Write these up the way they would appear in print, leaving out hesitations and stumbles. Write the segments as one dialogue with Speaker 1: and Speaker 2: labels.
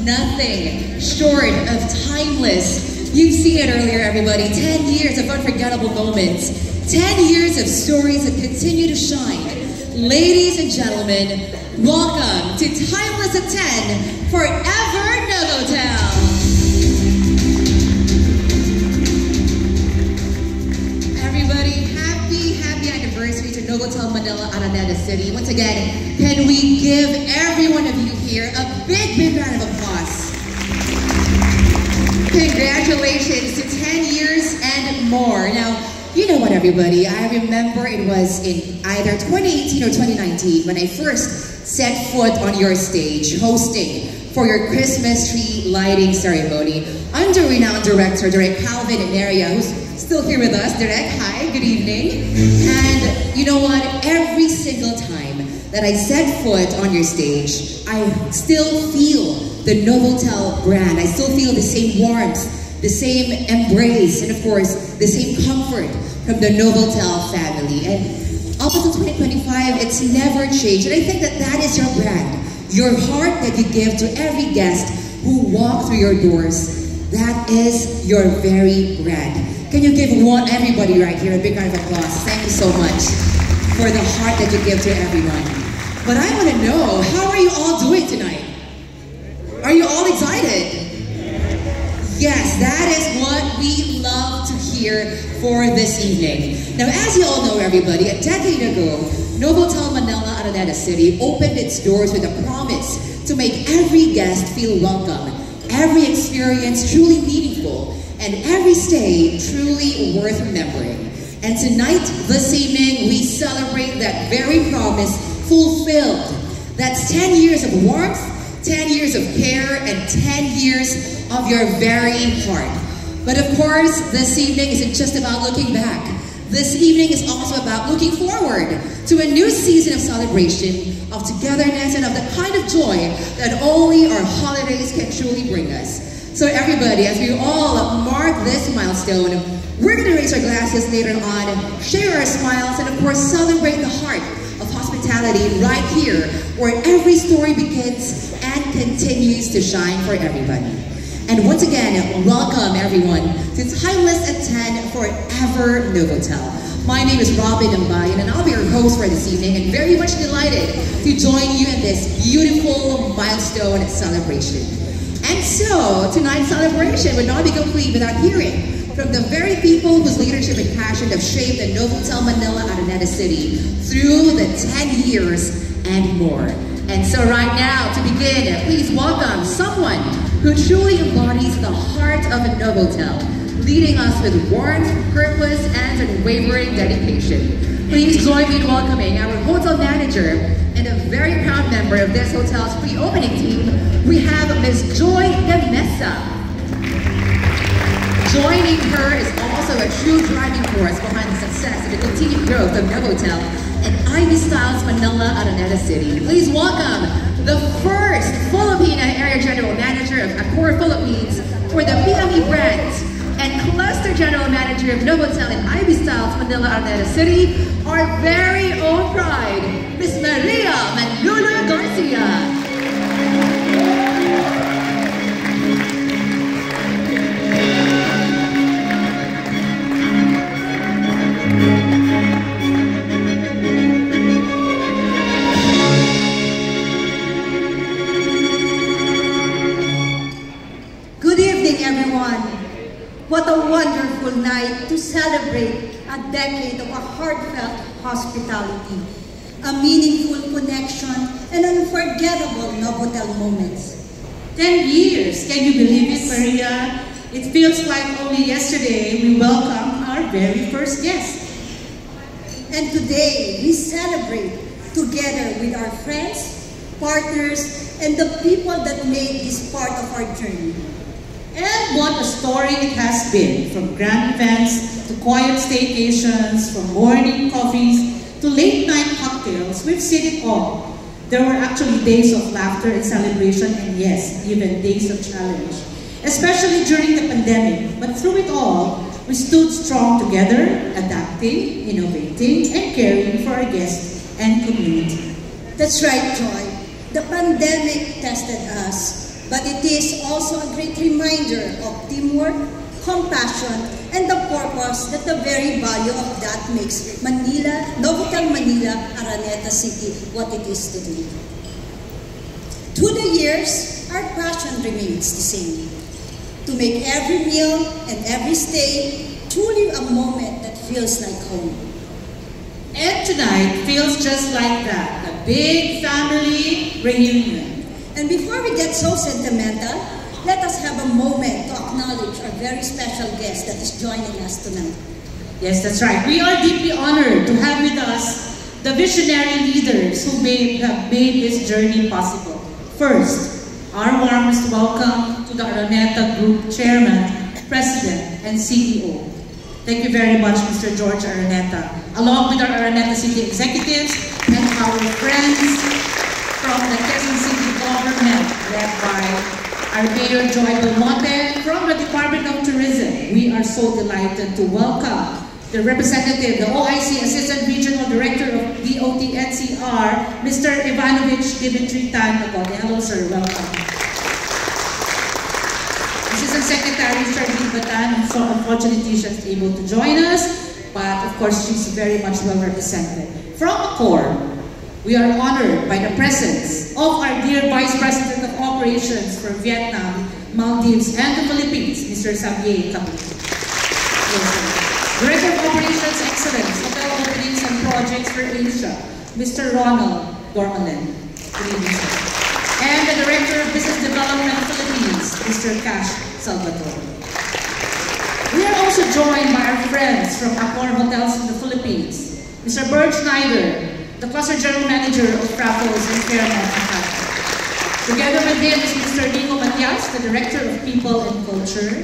Speaker 1: nothing short of timeless. You've seen it earlier, everybody. 10 years of unforgettable moments. 10 years of stories that continue to shine. Ladies and gentlemen, welcome to Timeless at 10 Forever Novotel. To Novotel Manila, Araneta City. Once again, can we give every one of you here a big round of applause? Congratulations to 10 years and more. Now, you know what, everybody? I remember it was in either 2018 or 2019 when I first set foot on your stage hosting for your Christmas tree lighting ceremony under renowned director, Direk Calvin Neria, who's still here with us. Direk, hi, good evening. And you know what? Every single time that I set foot on your stage, I still feel the Novotel brand. I still feel the same warmth, the same embrace, and of course, the same comfort from the Novotel family. And up until 2025, it's never changed. And I think that that is your brand. Your heart that you give to every guest who walk through your doors, that is your very brand. Can you give everybody right here a big round of applause? Thank you so much for the heart that you give to everyone. But I want to know, how are you all doing tonight? Are you all excited? Yes, that is what we love to hear for this evening. Now, as you all know, everybody, a decade ago, Novotel Manila, Araneta City opened its doors with a promise to make every guest feel welcome, every experience truly meaningful, and every stay truly worth remembering. And tonight, this evening, we celebrate that very promise fulfilled. That's 10 years of warmth, 10 years of care, and 10 years of your very heart. But of course, this evening isn't just about looking back. This evening is also about looking forward to a new season of celebration, of togetherness, and of the kind of joy that only our holidays can truly bring us. So everybody, as we all mark this milestone, we're going to raise our glasses later on, share our smiles, and of course celebrate the heart of hospitality right here, where every story begins and continues to shine for everybody. And once again, welcome everyone to Timeless at 10 Forever Novotel. My name is Robin Ambayan, and I'll be your host for this evening, and very much delighted to join you in this beautiful milestone celebration. And so, tonight's celebration would not be complete without hearing from the very people whose leadership and passion have shaped the Novotel Manila, Araneta City through the 10 years and more. And so right now, to begin, please welcome someone who truly embodies the heart of a Novotel, leading us with warmth, purpose, and unwavering dedication. Please join me in welcoming our hotel manager and a very proud member of this hotel's pre-opening team. We have Ms. Joy De Mesa. Joining her is also a true driving force behind the success and the continued growth of Novotel and Ivy Styles Manila, Araneta City. Please welcome the first Filipina Area General Manager of Accor Philippines for the PME brand and Cluster General Manager of Novotel and Ivy Styles Manila, Araneta City, our very own pride, Ms. Maria Manlula Garcia.
Speaker 2: What a wonderful night to celebrate a decade of a heartfelt hospitality, a meaningful connection, and unforgettable Novotel moments.
Speaker 3: 10 years, can you believe it, Maria? It feels like only yesterday we welcomed our very first guest.
Speaker 2: And today, we celebrate together with our friends, partners, and the people that made this part of our journey.
Speaker 3: And what a story it has been, from grand events to quiet staycations, from morning coffees to late night cocktails. We've seen it all. There were actually days of laughter and celebration, and yes, even days of challenge, especially during the pandemic. But through it all, we stood strong together, adapting, innovating, and caring for our guests and community.
Speaker 2: That's right, Joy. The pandemic tested us, but it is also a great reminder of teamwork, compassion, and the purpose that the very value of that makes Manila, Novotel Manila, Araneta City what it is today. Through the years, our passion remains the same. To make every meal and every stay truly a moment that feels like home.
Speaker 3: And tonight feels just like that, a big family reunion.
Speaker 2: And before we get so sentimental, let us have a moment to acknowledge our very special guest that is joining us tonight.
Speaker 3: Yes, that's right. We are deeply honored to have with us the visionary leaders who have made this journey possible. First, our warmest welcome to the Araneta Group Chairman, President, and CEO. Thank you very much, Mr. George Araneta, along with our Araneta City executives and our friends from the Quezon City government, led by our Mayor Joy Belmonte from the Department of Tourism. We are so delighted to welcome the representative, the OIC Assistant Regional Director of DOT NCR, Mr. Ivanovich Dimitri Tan. Hello, sir. Welcome. Assistant Secretary Charlene Batan, so unfortunately she's able to join us, but of course she's very much well represented. From Accor, we are honored by the presence of our dear Vice President of Operations for Vietnam, Maldives, and the Philippines, Mr. Xavier Caput. Director of Operations Excellence, Hotel Openings and Projects for Asia, Mr. Ronald Dormalen. Good evening, sir. And the Director of Business Development Philippines, Mr. Cash Salvador. We are also joined by our friends from Accor Hotels in the Philippines, Mr. Bert Schneider, the Cluster General Manager of Raffles and Fairmont Macau. Together with him is Mr. Nico Matias, the Director of People and Culture.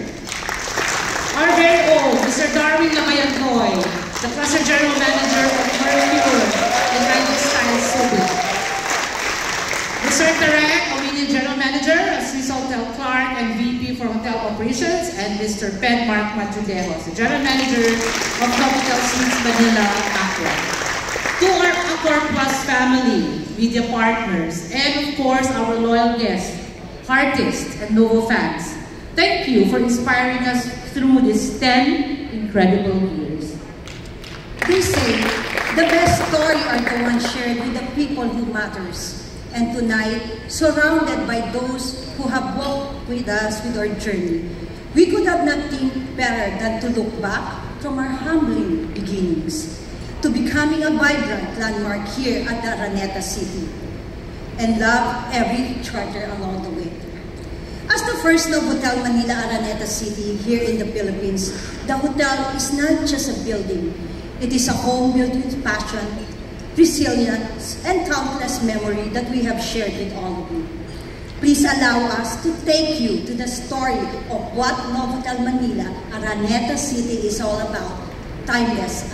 Speaker 3: Our very own Mr. Darwin Lamayantoy, the Cluster General Manager of Mercure and Lifestyle Subic. Mr. Tarek, Ominion General Manager of Swiss Hotel Clark and VP for Hotel Operations, and Mr. Ben Mark Matudejos, the General Manager of Hotel Suites Manila, Accor. To our Accor Plus family, media partners, and of course our loyal guests, artists, and Novo fans, thank you for inspiring us through these 10 incredible years.
Speaker 2: They say the best story are the ones shared with the people who matters. And tonight, surrounded by those who have walked with us with our journey, we could have nothing better than to look back from our humbling beginnings to becoming a vibrant landmark here at the Araneta City and love every charter along the way. As the first Novotel Manila Araneta City here in the Philippines, the hotel is not just a building. It is a home built with passion, resilience, and countless memory that we have shared with all of you. Please allow us to take you to the story of what Novotel Manila Araneta City is all about, timeless